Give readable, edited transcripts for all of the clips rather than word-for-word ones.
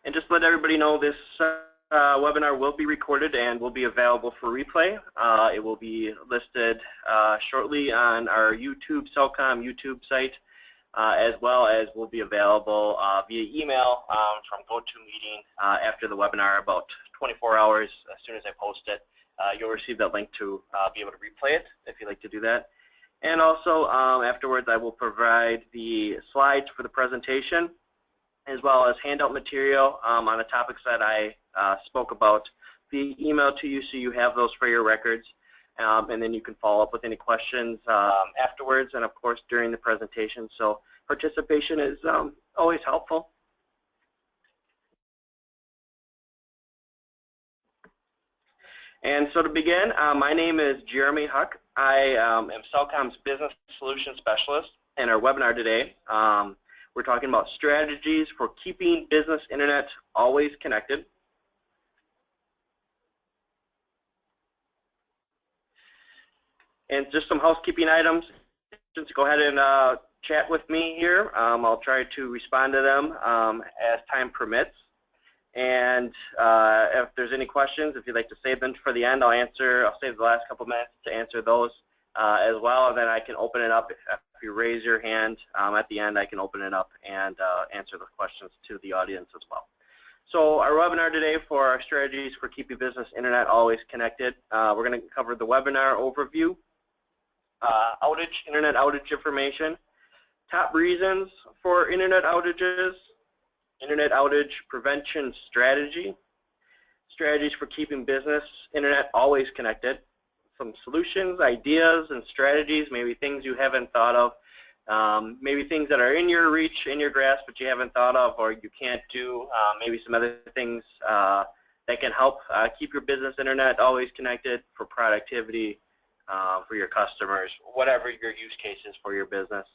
And just let everybody know this webinar will be recorded and will be available for replay. It will be listed shortly on our YouTube, Cellcom YouTube site, as well as will be available via email from GoToMeeting after the webinar, about 24 hours as soon as I post it. You'll receive that link to be able to replay it if you'd like to do that. And also afterwards I will provide the slides for the presentation, as well as handout material on the topics that I spoke about via email to you, so you have those for your records. And then you can follow up with any questions afterwards and, of course, during the presentation. So participation is always helpful. And so to begin, my name is Jeremy Huck. I am Cellcom's Business Solution Specialist. In our webinar today, we're talking about strategies for keeping business internet always connected. And just some housekeeping items. Just go ahead and chat with me here. I'll try to respond to them as time permits. And if there's any questions, if you'd like to save them for the end, I'll save the last couple minutes to answer those as well. And then I can open it up. If you raise your hand at the end, I can open it up and answer the questions to the audience as well. So our webinar today for our strategies for keeping business internet always connected. We're going to cover the webinar overview, internet outage information, top reasons for internet outages, internet outage prevention strategy, strategies for keeping business internet always connected, some solutions, ideas, and strategies, maybe things you haven't thought of, maybe things that are in your reach, in your grasp, but you haven't thought of or you can't do, maybe some other things that can help keep your business internet always connected for productivity, for your customers, whatever your use case is for your business.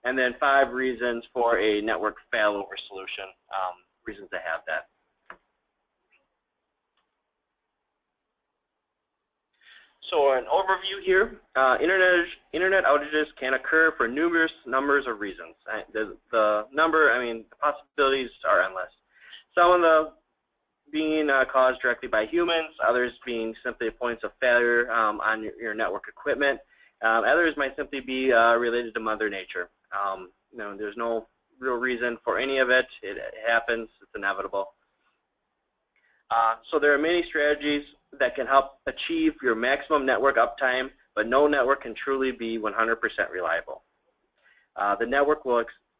And then 5 reasons for a network failover solution, reasons to have that. So an overview here, internet outages can occur for numerous numbers of reasons. The possibilities are endless. Some of them being caused directly by humans, others being simply points of failure on your network equipment. Others might simply be related to Mother Nature. There's no real reason for any of it. It happens. It's inevitable. So there are many strategies that can help achieve your maximum network uptime, but no network can truly be 100% reliable. This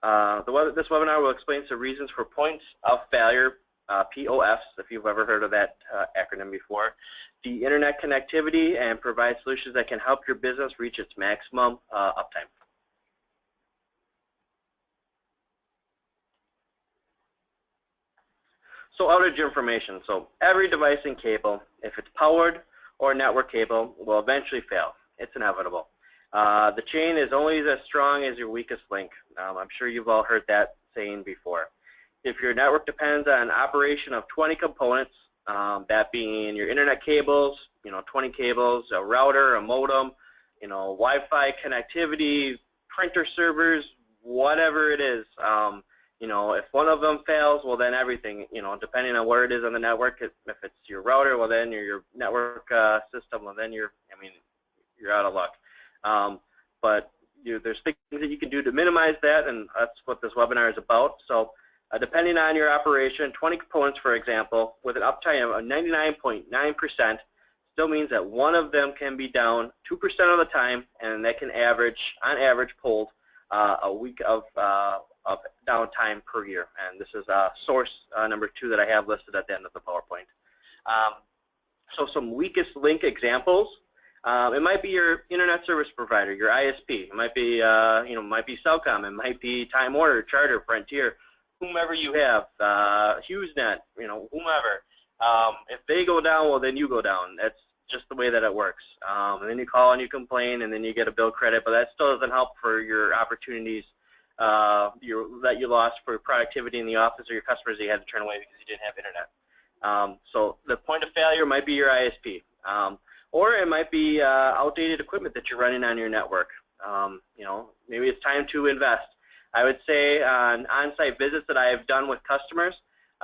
webinar will explain some reasons for points of failure, POFs, if you've ever heard of that acronym before, the internet connectivity, and provide solutions that can help your business reach its maximum uptime. So outage information. So every device and cable, if it's powered or network cable, will eventually fail. It's inevitable. The chain is only as strong as your weakest link. I'm sure you've all heard that saying before. If your network depends on operation of 20 components, that being your internet cables, 20 cables, a router, a modem, Wi-Fi connectivity, printer servers, whatever it is, if one of them fails, well then everything, depending on where it is on the network, if it's your router, well then your network system, well then you're out of luck. But there's things that you can do to minimize that, and that's what this webinar is about. So depending on your operation, 20 components, for example, with an uptime of 99.9% still means that one of them can be down 2% of the time, and that can average, on average, pulled a week of downtime per year. And this is source number 2 that I have listed at the end of the PowerPoint. So some weakest link examples. It might be your internet service provider, your ISP. It might be, might be Cellcom. It might be Time Warner, Charter, Frontier, whomever you have, HughesNet, whomever. If they go down, well then you go down. That's just the way that it works. And then you call and you complain, and then you get a bill credit, but that still doesn't help for your opportunities that you lost for productivity in the office, or your customers that you had to turn away because you didn't have internet. So the point of failure might be your ISP. Or it might be outdated equipment that you're running on your network. Maybe it's time to invest. I would say on on-site visits that I have done with customers,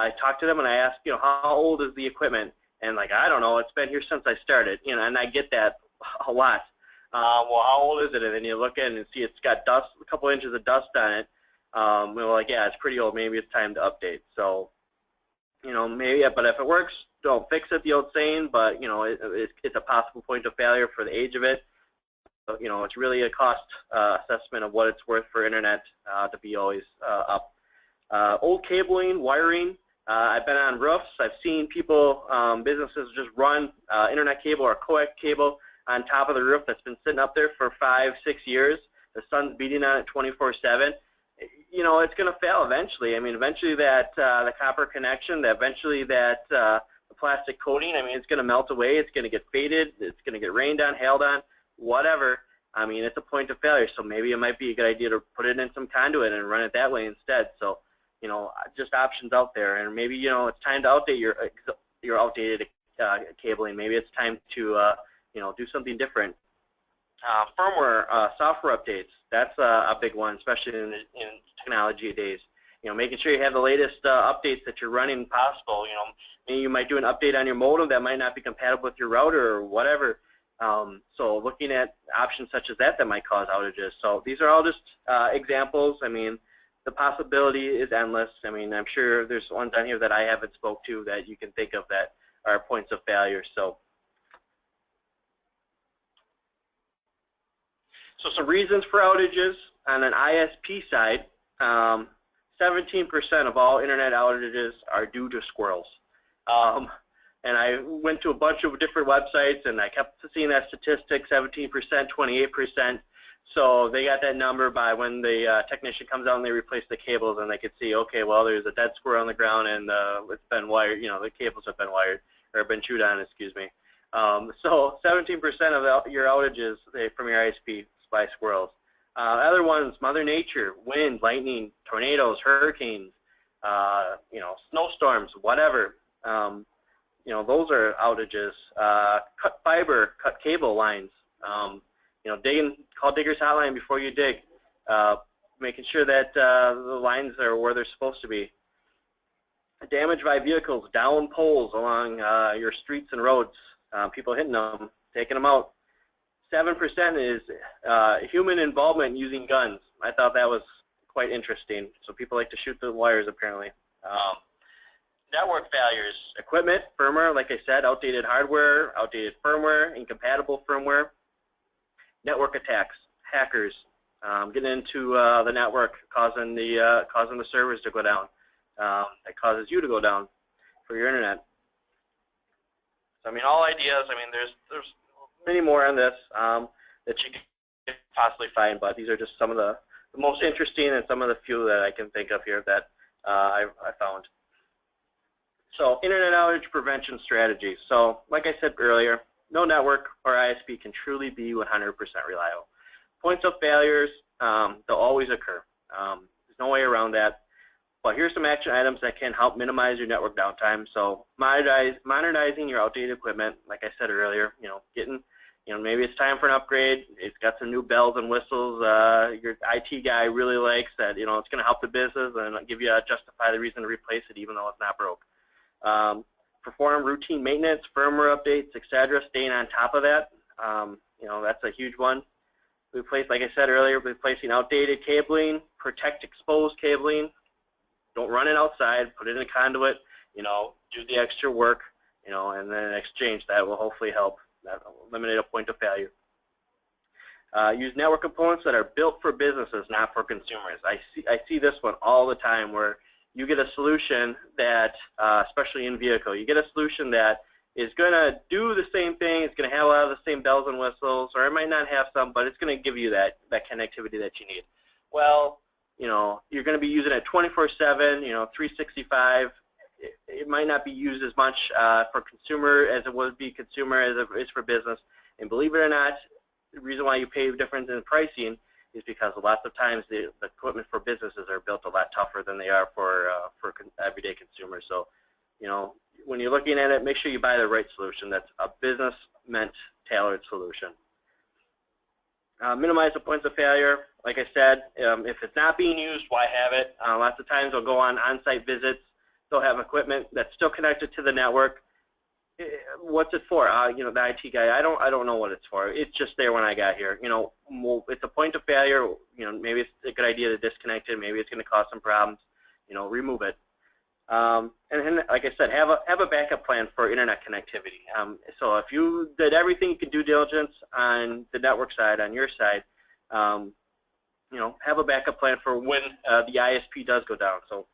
I talk to them and I ask, how old is the equipment? And like, I don't know, it's been here since I started, and I get that a lot. Well, how old is it? And then you look in and see it's got dust, a couple inches of dust on it. We're like, yeah, it's pretty old. Maybe it's time to update. So, maybe, but if it works, don't fix it, the old saying. But it's a possible point of failure for the age of it. So, it's really a cost assessment of what it's worth for internet to be always up. Old cabling, wiring. I've been on roofs. I've seen people, businesses just run internet cable or coax cable on top of the roof that's been sitting up there for 5-6 years. The sun's beating on it 24/7. It's going to fail eventually. I mean, eventually that the copper connection, eventually that the plastic coating, I mean, it's going to melt away. It's going to get faded. It's going to get rained on, hailed on, whatever. I mean, it's a point of failure. So maybe it might be a good idea to put it in some conduit and run it that way instead. So, just options out there. And maybe, it's time to update your outdated cabling. Maybe it's time to, do something different. Firmware, software updates. That's a big one, especially in technology days. Making sure you have the latest updates that you're running possible. Maybe you might do an update on your modem that might not be compatible with your router or whatever. So looking at options such as that might cause outages. So these are all just examples. I mean, the possibility is endless. I mean, I'm sure there's ones on here that I haven't spoke to that you can think of that are points of failure. So some reasons for outages on an ISP side, 17% of all internet outages are due to squirrels. And I went to a bunch of different websites and I kept seeing that statistic, 17%, 28%. So they got that number by when the technician comes out and they replace the cables, and they could see, okay, well, there's a dead squirrel on the ground and it's been wired, the cables have been wired, or been chewed on, excuse me. So 17% of your outages from your ISP by squirrels. Other ones, Mother Nature, wind, lightning, tornadoes, hurricanes, snowstorms, whatever. Those are outages. Cut fiber, cut cable lines. Call Diggers Hotline before you dig. Making sure that the lines are where they're supposed to be. Damage by vehicles, down poles along your streets and roads. People hitting them, taking them out. 7% is human involvement using guns. I thought that was quite interesting. So people like to shoot the wires apparently. Network failures, equipment, firmware, like I said, outdated hardware, outdated firmware, incompatible firmware. Network attacks, hackers, getting into the network, causing the servers to go down. That causes you to go down for your internet. So I mean, all ideas. I mean, there's many more on this that you can possibly find, but these are just some of the most interesting and some of the few that I can think of here that I found. So internet outage prevention strategy. So like I said earlier, no network or ISP can truly be 100% reliable. Points of failures, they'll always occur. There's no way around that. But here's some action items that can help minimize your network downtime. So modernizing your outdated equipment, like I said earlier, maybe it's time for an upgrade. It's got some new bells and whistles. Your IT guy really likes that. It's going to help the business and give you justify the reason to replace it, even though it's not broke. Perform routine maintenance, firmware updates, etc. Staying on top of that. That's a huge one. Like I said earlier, replacing outdated cabling, protect exposed cabling. Don't run it outside. Put it in a conduit. Do the extra work. And then in exchange, that will hopefully help eliminate a point of failure. Use network components that are built for businesses, not for consumers. I see this one all the time where you get a solution that, especially in vehicle, you get a solution that is going to do the same thing. It's going to have a lot of the same bells and whistles, or it might not have some, but it's going to give you that connectivity that you need. Well, you're going to be using it 24/7, 365. It might not be used as much for consumer as it would be consumer as it is for business. And believe it or not, the reason why you pay a difference in pricing is because lots of times the equipment for businesses are built a lot tougher than they are for everyday consumers. So, when you're looking at it, make sure you buy the right solution. That's a business-meant tailored solution. Minimize the points of failure. Like I said, if it's not being used, why have it? Lots of times I'll go on on-site visits still have equipment that's still connected to the network. What's it for? You know, the IT guy, I don't know what it's for. It's just there when I got here. You know, it's a point of failure. You know, maybe it's a good idea to disconnect it. Maybe it's going to cause some problems. You know, remove it. And then, like I said, have a backup plan for internet connectivity. So if you did everything you could due diligence on the network side, on your side, you know, have a backup plan for when the ISP does go down. So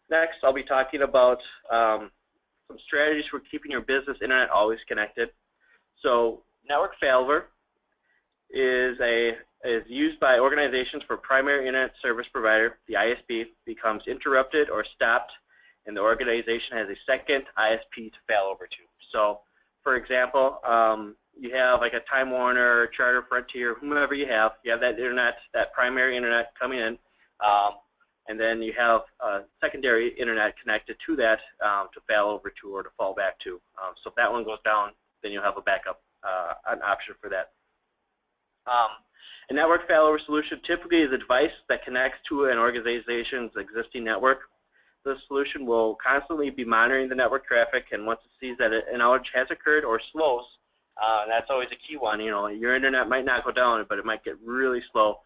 next, I'll be talking about some strategies for keeping your business internet always connected. So network failover is used by organizations for primary internet service provider. The ISP becomes interrupted or stopped, and the organization has a second ISP to fail over to. So, for example, you have like a Time Warner, Charter, Frontier, whomever you have that internet, that primary internet coming in, and then you have secondary internet connected to that to fail over to or to fall back to. So if that one goes down, then you'll have a backup, an option for that. A network failover solution typically is a device that connects to an organization's existing network. The solution will constantly be monitoring the network traffic, and once it sees that an outage has occurred or slows, and that's always a key one. You know, your internet might not go down, but it might get really slow.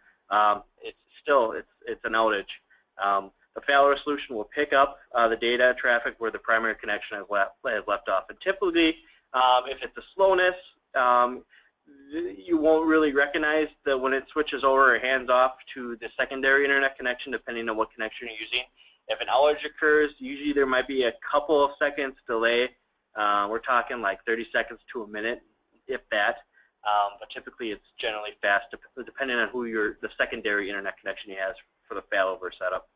It's an outage. The failover solution will pick up the data traffic where the primary connection has left off. And typically, if it's a slowness, you won't really recognize that when it switches over or hands off to the secondary internet connection, depending on what connection you're using. If an outage occurs, usually there might be a couple of seconds delay. We're talking like 30 seconds to a minute, if that. But typically it's generally fast, depending on who the secondary internet connection you have for the failover setup.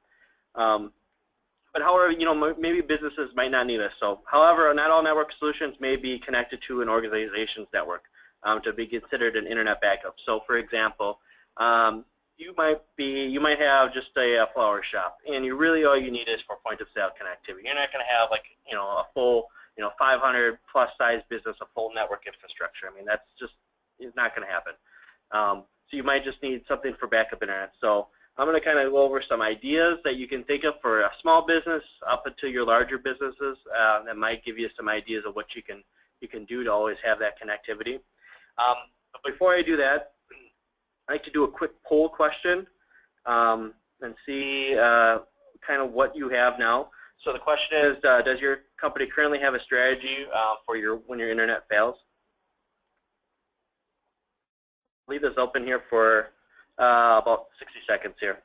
But however, you know, maybe businesses might not need this. So, however, not all network solutions may be connected to an organization's network to be considered an internet backup. So, for example, you might have just a flower shop, and all you need is for point of sale connectivity. You're not going to have like, you know, a full, you know, 500 plus size business, a full network infrastructure. I mean, that's just not going to happen. So you might just need something for backup internet. So I'm going to kind of go over some ideas that you can think of for a small business up until your larger businesses that might give you some ideas of what you can do to always have that connectivity. But before I do that, I'd like to do a quick poll question and see kind of what you have now. So the question is, does your company currently have a strategy for when your internet fails? I'll leave this open here for about 60 seconds here.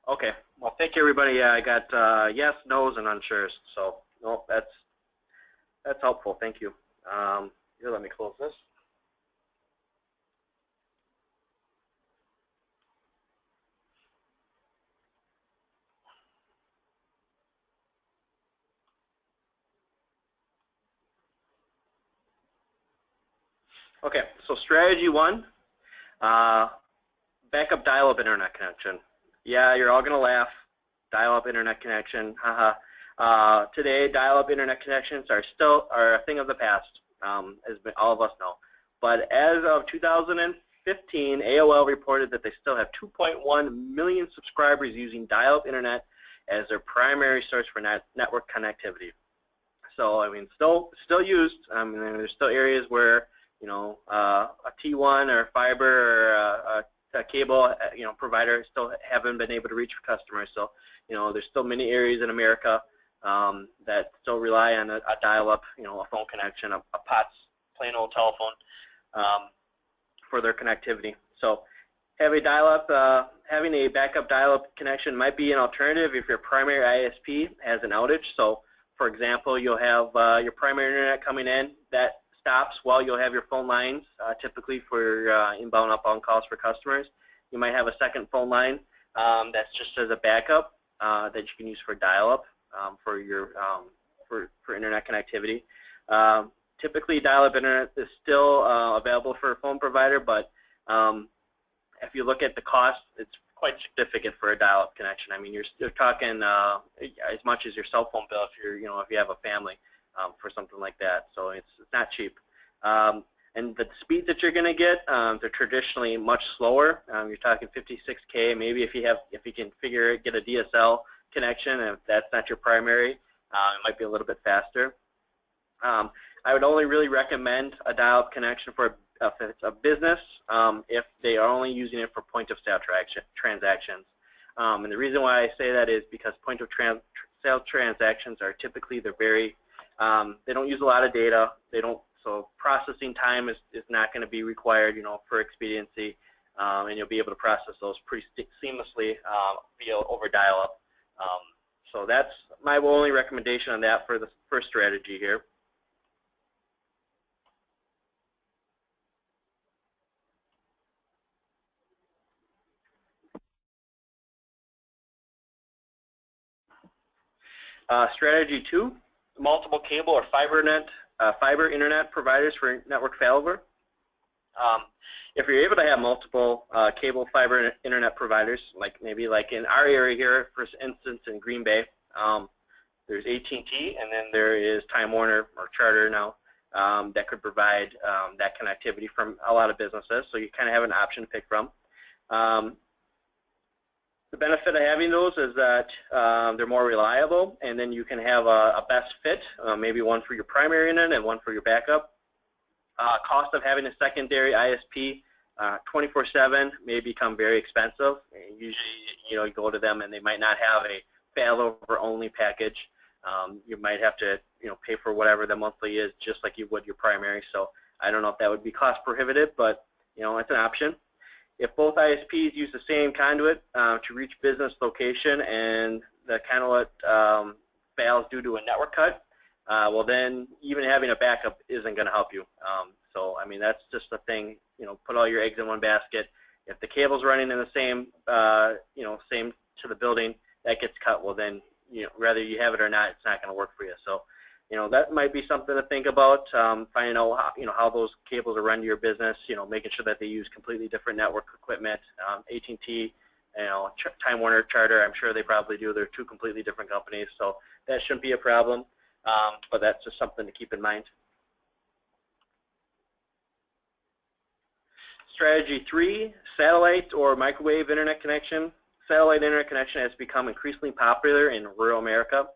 Okay. Well, thank you, everybody. I got yes, no's, and unsures. So, no, that's helpful. Thank you. Here, let me close this. Okay. So, strategy one, backup dial-up internet connection. Yeah, you're all going to laugh. Dial-up internet connection, haha. Today, dial-up internet connections are a thing of the past, as all of us know. But as of 2015, AOL reported that they still have 2.1 million subscribers using dial-up internet as their primary source for network connectivity. So, I mean, still used. I mean, there's still areas where, you know, a T1 or fiber or a cable, you know, provider still haven't been able to reach customers. So, you know, there's still many areas in America that still rely on a dial-up, you know, a phone connection, a POTS, plain old telephone, for their connectivity. So, have a dial-up, having a backup dial-up connection might be an alternative if your primary ISP has an outage. So, for example, you'll have your primary internet coming in that stops while you'll have your phone lines, typically for inbound, outbound calls for customers. You might have a second phone line that's just as a backup that you can use for dial-up for your for internet connectivity. Typically, dial-up internet is still available for a phone provider, but if you look at the cost, it's quite significant for a dial-up connection. I mean, you're talking as much as your cell phone bill if if you have a family for something like that. So it's not cheap. And the speeds that you're going to get, they're traditionally much slower. You're talking 56K. Maybe if you can get a DSL connection, if that's not your primary, it might be a little bit faster. I would only really recommend a dial-up connection for if it's a business, if they are only using it for point-of-sale transactions. And the reason why I say that is because point-of-sale transactions are typically, they don't use a lot of data. So processing time is not going to be required, for expediency, and you'll be able to process those pretty seamlessly over dial-up. So that's my only recommendation on that for the first strategy here. Strategy 2, multiple cable or fiber internet providers for network failover. If you're able to have multiple cable fiber internet providers, maybe in our area here, for instance, in Green Bay, there's AT&T, and then there is Time Warner or Charter now that could provide that connectivity from a lot of businesses. So you kind of have an option to pick from. The benefit of having those is that they're more reliable, and then you can have a best fit, maybe one for your primary internet and one for your backup. Cost of having a secondary ISP 24/7 may become very expensive. And usually, you go to them and they might not have a failover only package. You might have to, pay for whatever the monthly is, just like you would your primary. So I don't know if that would be cost prohibitive, but it's an option. If both ISPs use the same conduit to reach business location and the conduit fails due to a network cut, well then even having a backup isn't going to help you. So I mean, that's just the thing. Put all your eggs in one basket. If the cable's running in the same, same to the building, that gets cut. Well then, whether you have it or not, it's not going to work for you. So, that might be something to think about. Finding out how those cables are run to your business. Making sure that they use completely different network equipment. AT&T, Time Warner, Charter. I'm sure they probably do. They're two completely different companies, so that shouldn't be a problem. But that's just something to keep in mind. Strategy 3, satellite or microwave internet connection. Satellite internet connection has become increasingly popular in rural America.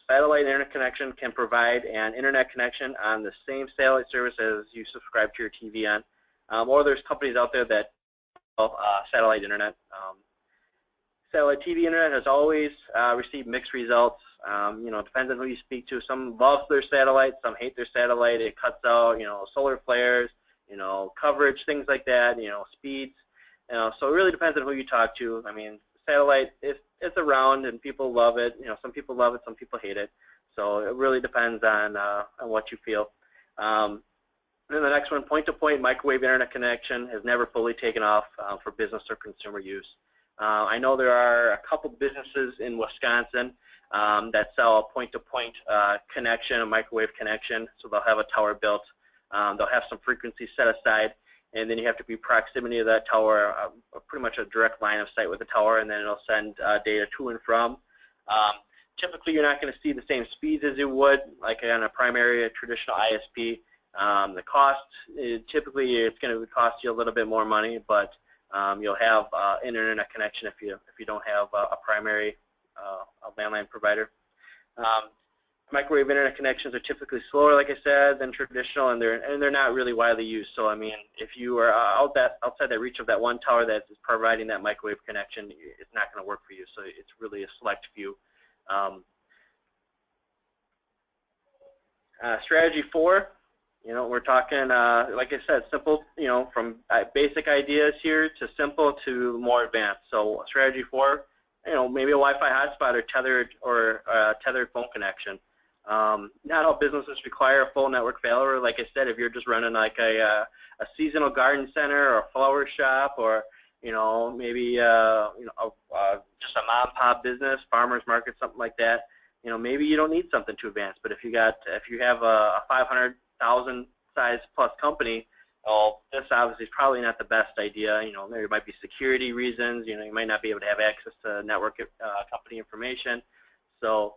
Satellite internet connection can provide an internet connection on the same satellite service as you subscribe to your TV on. Or there's companies out there that satellite internet. Satellite TV internet has always received mixed results. Depends on who you speak to. Some love their satellite, some hate their satellite. It cuts out, solar flares, coverage, things like that, speeds. So it really depends on who you talk to. I mean, satellite, it's around and people love it. Some people love it, some people hate it. So it really depends on what you feel. And then the next one, point-to-point microwave internet connection has never fully taken off for business or consumer use. I know there are a couple businesses in Wisconsin that sell a point-to-point connection, a microwave connection. So they'll have a tower built. They'll have some frequency set aside, and then you have to be proximity of that tower, pretty much a direct line of sight with the tower, and then it'll send data to and from. Typically, you're not going to see the same speeds as you would, like on a primary, a traditional ISP. The cost, typically, it's going to cost you a little bit more money, but you'll have an internet connection if you don't have a primary a landline provider. Microwave internet connections are typically slower, like I said, than traditional, and they're not really widely used. So I mean, if you are outside the reach of that one tower that is providing that microwave connection, it's not going to work for you. So it's really a select few. Strategy 4, We're talking, like I said, simple, from basic ideas here to simple to more advanced. So strategy 4, maybe a Wi-Fi hotspot or tethered phone connection. Not all businesses require a full network failover. Like I said, if you're just running like a seasonal garden center or a flower shop, or maybe just a mom and pop business, farmers market, something like that. Maybe you don't need something too advanced. But if you have a 500,000 size plus company, well, this obviously is probably not the best idea. There might be security reasons. You might not be able to have access to network company information. So,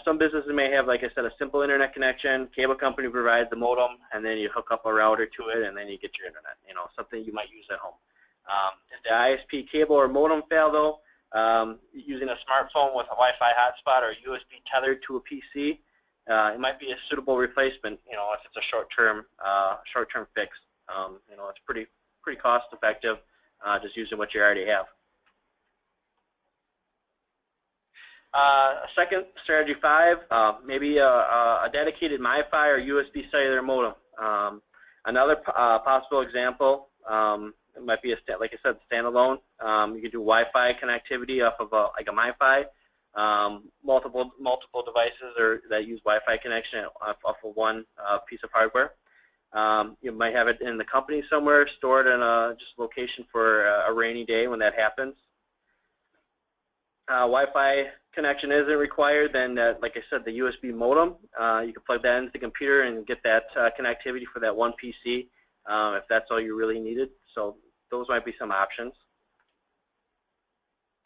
some businesses may have, like I said, a simple internet connection. Cable company provides the modem, and then you hook up a router to it, and then you get your internet. Something you might use at home. If the ISP cable or modem fail, though, using a smartphone with a Wi-Fi hotspot or USB tethered to a PC, it might be a suitable replacement. If it's a short-term fix. It's pretty cost-effective, just using what you already have. Second, strategy 5, maybe a dedicated MiFi or USB cellular modem. Another possible example, it might be like I said, standalone. You could do Wi-Fi connectivity off of like a MiFi. Multiple devices that use Wi-Fi connection off of one piece of hardware. You might have it in the company somewhere, stored in a just location for a rainy day when that happens. Wi-Fi connection isn't required, then like I said, the USB modem, you can plug that into the computer and get that connectivity for that one PC if that's all you really needed. So those might be some options.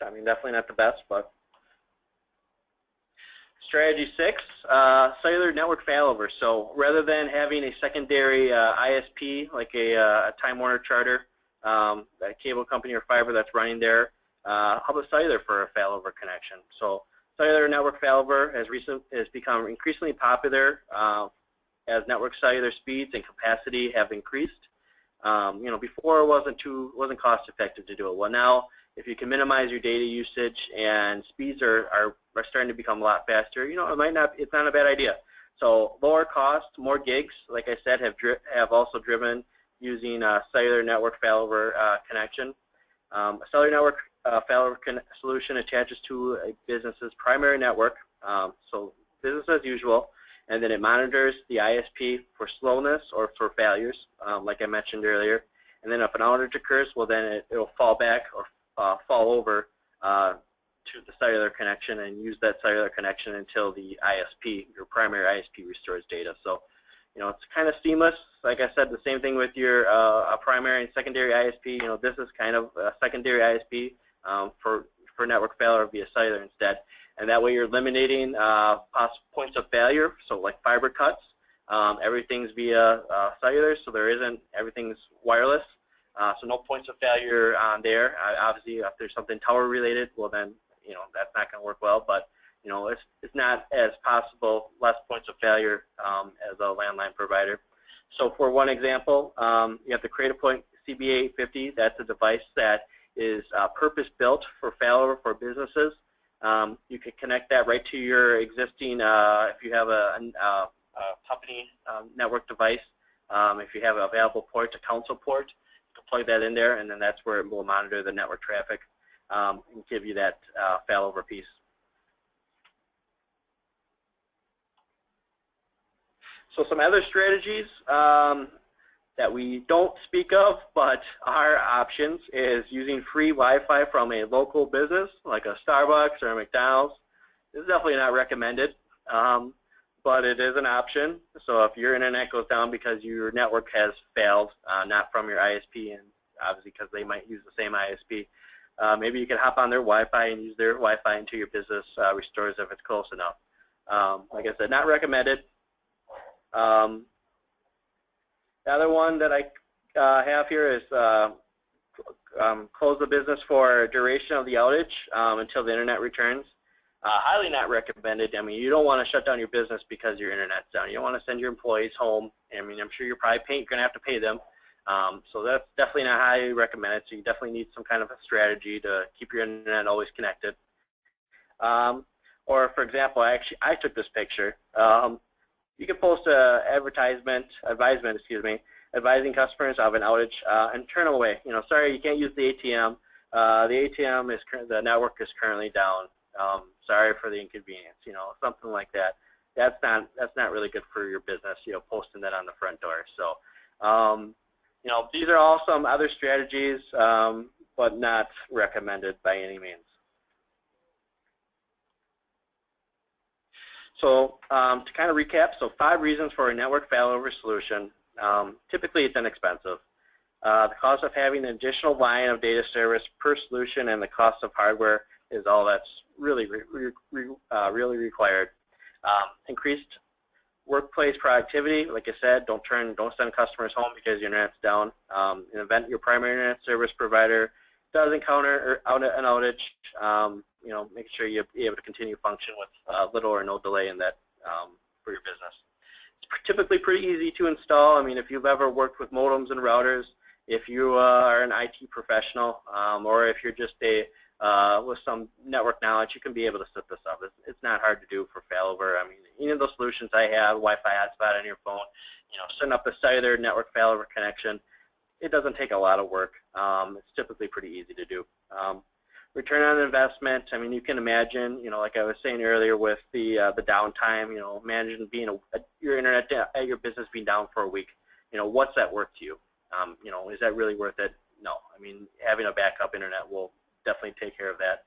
I mean, definitely not the best, but. Strategy 6, cellular network failover. So rather than having a secondary ISP like a Time Warner Charter, a cable company or fiber that's running there, how about cellular for a failover connection? So cellular network failover has become increasingly popular as network cellular speeds and capacity have increased. Before it wasn't cost effective to do it. Well, now if you can minimize your data usage and speeds are starting to become a lot faster, it's not a bad idea. So lower cost, more gigs, like I said, have also driven using a cellular network failover connection. A cellular network failover solution attaches to a business's primary network, so business as usual, and then it monitors the ISP for slowness or for failures, like I mentioned earlier. And then if an outage occurs, well, then it'll fall back or fall over to the cellular connection and use that cellular connection until the ISP, your primary ISP, restores data. So, it's kind of seamless. Like I said, the same thing with your primary and secondary ISP. This is kind of a secondary ISP for network failure via cellular instead. And that way you're eliminating points of failure, so like fiber cuts. Everything's via cellular, so everything's wireless. So no points of failure on there. Obviously, if there's something tower related, well then, that's not going to work well. But it's not as possible, less points of failure as a landline provider. So for one example, you have the Cradlepoint CB850. That's a device that is purpose-built for failover for businesses. You can connect that right to your existing, if you have a company network device, if you have an available port, a console port, you can plug that in there, and then that's where it will monitor the network traffic and give you that failover piece. So some other strategies that we don't speak of but are options is using free Wi-Fi from a local business like a Starbucks or a McDonald's. This is definitely not recommended, but it is an option. So if your internet goes down because your network has failed, not from your ISP, and obviously because they might use the same ISP, maybe you can hop on their Wi-Fi and use their Wi-Fi until your business restores if it's close enough. Like I said, not recommended. The other one that I have here is close the business for duration of the outage until the internet returns. Highly not recommended. I mean, you don't want to shut down your business because your internet's down. You don't want to send your employees home. I mean, I'm sure you're going to have to pay them. So that's definitely not highly recommended. So you definitely need some kind of a strategy to keep your internet always connected. Or for example, I took this picture. You can post an advisement, advising customers of an outage and turn them away. Sorry, you can't use the ATM. The ATM the network is currently down. Sorry for the inconvenience. Something like that. That's not really good for your business. Posting that on the front door. So, these are all some other strategies, but not recommended by any means. So to kind of recap, so 5 reasons for a network failover solution. Typically, it's inexpensive. The cost of having an additional line of data service per solution and the cost of hardware is all that's really required. Increased workplace productivity. Like I said, don't send customers home because your internet's down. In the event your primary internet service provider does encounter an outage, make sure you're able to continue function with little or no delay in that for your business. It's typically pretty easy to install. I mean, if you've ever worked with modems and routers, if you are an IT professional, or if you're just with some network knowledge, you can be able to set this up. It's not hard to do for failover. I mean, any of those solutions I have, Wi-Fi hotspot on your phone, setting up a cellular network failover connection, it doesn't take a lot of work. It's typically pretty easy to do. Return on investment, I mean, you can imagine, like I was saying earlier with the downtime, imagine being your internet at your business being down for a week. What's that worth to you? Is that really worth it? No. I mean, having a backup internet will definitely take care of that.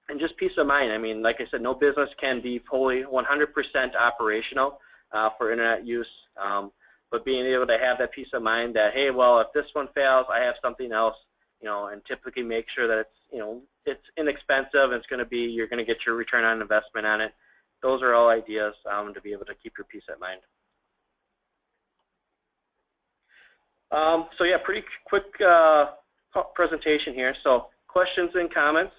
And just peace of mind. I mean, like I said, no business can be fully 100% operational for internet use. But being able to have that peace of mind that, hey, well, if this one fails, I have something else. And typically make sure that it's inexpensive. It's going to be, you're going to get your return on investment on it. Those are all ideas to be able to keep your peace of mind. So yeah, pretty quick presentation here. So questions and comments,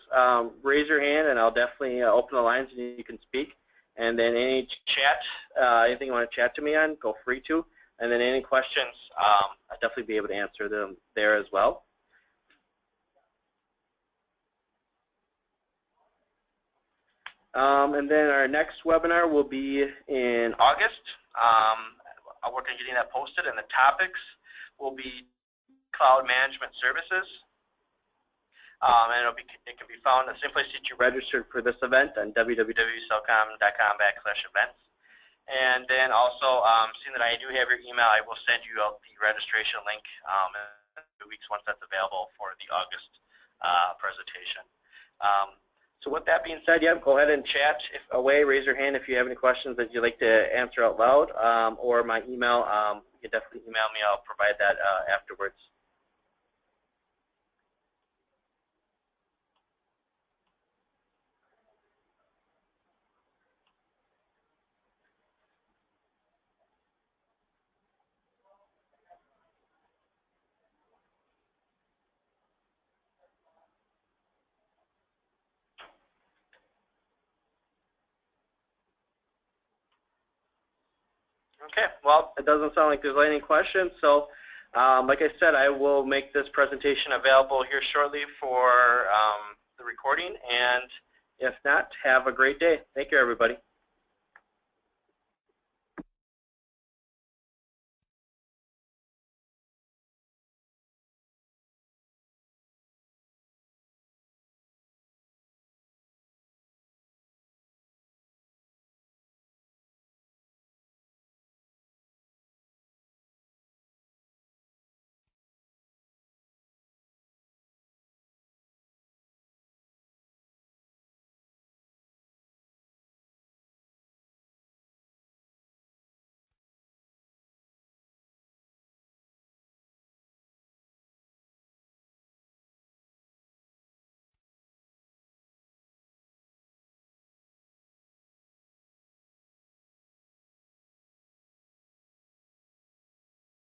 raise your hand and I'll definitely open the lines and you can speak. And then any chat, anything you want to chat to me on, go free to. And then any questions, I'll definitely be able to answer them there as well. And then our next webinar will be in August. I'll work on getting that posted, and the topics will be cloud management services. And it can be found in the same place that you registered for this event on www.cellcom.com/events. And then also, seeing that I do have your email, I will send you out the registration link in 2 weeks once that's available for the August presentation. So with that being said, yeah, go ahead and chat away. Raise your hand if you have any questions that you'd like to answer out loud, or my email. You can definitely email me. I'll provide that afterwards. Okay, well, it doesn't sound like there's any questions, so like I said, I will make this presentation available here shortly for the recording, and if not, have a great day. Thank you, everybody.